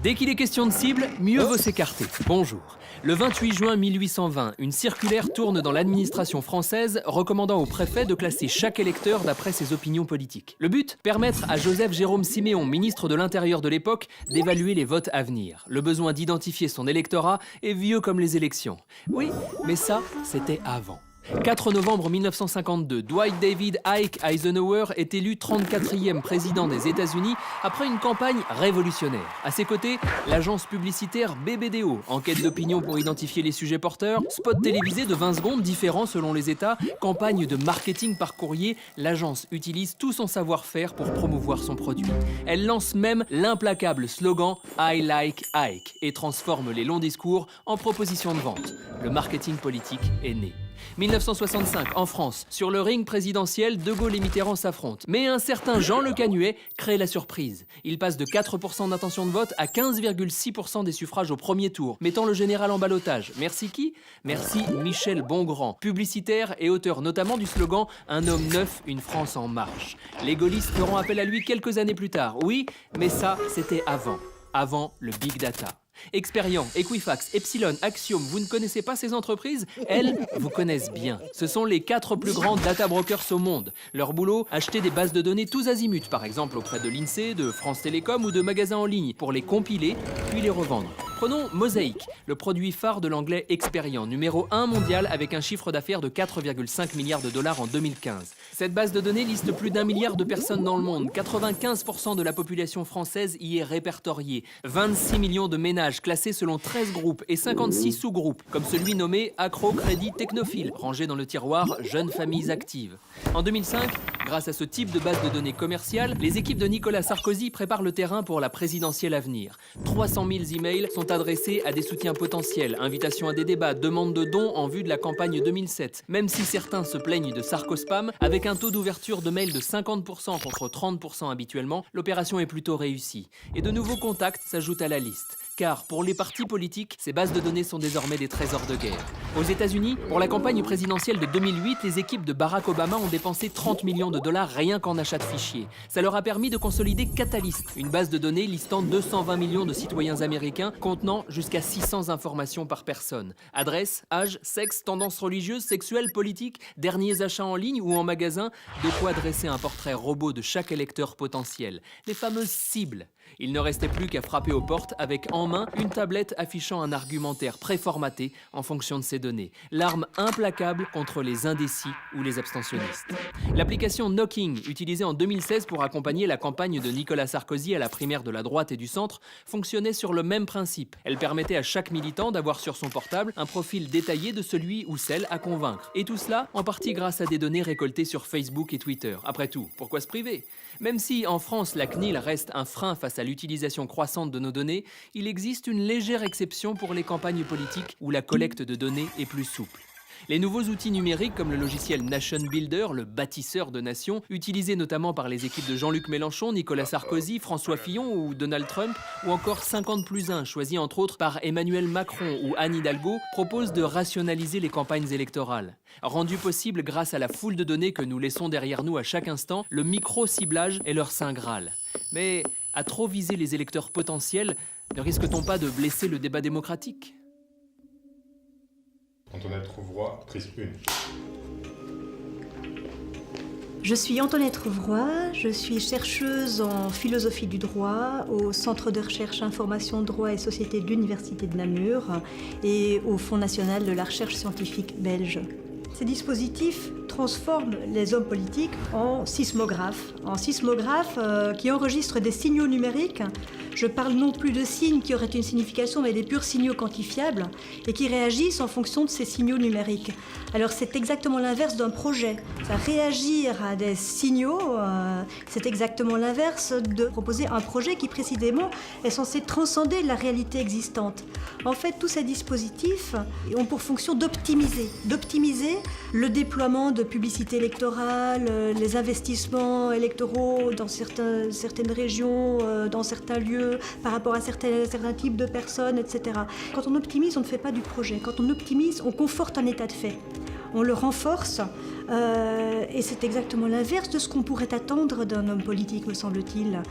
Dès qu'il est question de cible, mieux vaut s'écarter. Bonjour. Le 28 juin 1820, une circulaire tourne dans l'administration française recommandant au préfet de classer chaque électeur d'après ses opinions politiques. Le but ? Permettre à Joseph Jérôme Siméon, ministre de l'Intérieur de l'époque, d'évaluer les votes à venir. Le besoin d'identifier son électorat est vieux comme les élections. Oui, mais ça, c'était avant. 4 novembre 1952, Dwight David Ike Eisenhower est élu 34e président des États-Unis après une campagne révolutionnaire. À ses côtés, l'agence publicitaire BBDO, enquête d'opinion pour identifier les sujets porteurs, spot télévisé de 20 secondes différents selon les États, campagne de marketing par courrier, l'agence utilise tout son savoir-faire pour promouvoir son produit. Elle lance même l'implacable slogan « I like Ike » et transforme les longs discours en propositions de vente. Le marketing politique est né. 1965, en France, sur le ring présidentiel, De Gaulle et Mitterrand s'affrontent. Mais un certain Jean Le Canuet crée la surprise. Il passe de 4% d'intention de vote à 15,6% des suffrages au premier tour, mettant le général en ballottage. Merci qui ? Merci Michel Bongrand, publicitaire et auteur notamment du slogan « Un homme neuf, une France en marche ». Les gaullistes feront appel à lui quelques années plus tard. Oui, mais ça, c'était avant le big data. Experian, Equifax, Epsilon, Axiom, vous ne connaissez pas ces entreprises ? Elles vous connaissent bien. Ce sont les 4 plus grands data brokers au monde. Leur boulot, acheter des bases de données tous azimuts, par exemple auprès de l'INSEE, de France Télécom ou de magasins en ligne, pour les compiler puis les revendre. Prenons Mosaic, le produit phare de l'anglais Experian, numéro 1 mondial avec un chiffre d'affaires de 4,5 milliards de dollars en 2015. Cette base de données liste plus d'1 milliard de personnes dans le monde. 95% de la population française y est répertoriée. 26 millions de ménages classés selon 13 groupes et 56 sous-groupes, comme celui nommé Accro Crédit Technophile, rangé dans le tiroir Jeunes familles actives. En 2005, grâce à ce type de base de données commerciale, les équipes de Nicolas Sarkozy préparent le terrain pour la présidentielle à venir. 300 000 emails sont adressés à des soutiens potentiels, invitations à des débats, demandes de dons en vue de la campagne 2007. Même si certains se plaignent de Sarkospam, avec un taux d'ouverture de mails de 50% contre 30% habituellement, l'opération est plutôt réussie. Et de nouveaux contacts s'ajoutent à la liste. Car pour les partis politiques, ces bases de données sont désormais des trésors de guerre. Aux États-Unis, pour la campagne présidentielle de 2008, les équipes de Barack Obama ont dépensé 30 millions de dollars rien qu'en achat de fichiers. Ça leur a permis de consolider Catalyst, une base de données listant 220 millions de citoyens américains contenant jusqu'à 600 informations par personne. Adresse, âge, sexe, tendances religieuses, sexuelles, politiques, derniers achats en ligne ou en magasin, de quoi dresser un portrait robot de chaque électeur potentiel. Les fameuses cibles. Il ne restait plus qu'à frapper aux portes avec en main une tablette affichant un argumentaire préformaté en fonction de ces données. L'arme implacable contre les indécis ou les abstentionnistes. L'application Knocking, utilisée en 2016 pour accompagner la campagne de Nicolas Sarkozy à la primaire de la droite et du centre, fonctionnait sur le même principe. Elle permettait à chaque militant d'avoir sur son portable un profil détaillé de celui ou celle à convaincre. Et tout cela, en partie grâce à des données récoltées sur Facebook et Twitter. Après tout, pourquoi se priver ? Même si, en France, la CNIL reste un frein face à l'utilisation croissante de nos données, il existe une légère exception pour les campagnes politiques où la collecte de données est plus souple. Les nouveaux outils numériques comme le logiciel Nation Builder, le bâtisseur de nations, utilisé notamment par les équipes de Jean-Luc Mélenchon, Nicolas Sarkozy, François Fillon ou Donald Trump, ou encore 50+1, choisi entre autres par Emmanuel Macron ou Anne Hidalgo, proposent de rationaliser les campagnes électorales. Rendu possible grâce à la foule de données que nous laissons derrière nous à chaque instant, le micro-ciblage est leur saint graal. Mais à trop viser les électeurs potentiels, ne risque-t-on pas de blesser le débat démocratique ? Antoinette Rouvroy, prise 1. Je suis Antoinette Rouvroy, je suis chercheuse en philosophie du droit au Centre de recherche Information, droit et société de l'Université de Namur et au Fonds national de la recherche scientifique belge. Ces dispositifs transforment les hommes politiques en sismographes qui enregistrent des signaux numériques. Je parle non plus de signes qui auraient une signification, mais des purs signaux quantifiables et qui réagissent en fonction de ces signaux numériques. Alors c'est exactement l'inverse d'un projet. Ça, réagir à des signaux, c'est exactement l'inverse de proposer un projet qui précisément est censé transcender la réalité existante. En fait, tous ces dispositifs ont pour fonction d'optimiser le déploiement de publicité électorale, les investissements électoraux dans certaines régions, dans certains lieux, par rapport à certains types de personnes, etc. Quand on optimise, on ne fait pas du projet. Quand on optimise, on conforte un état de fait. On le renforce, et c'est exactement l'inverse de ce qu'on pourrait attendre d'un homme politique, me semble-t-il.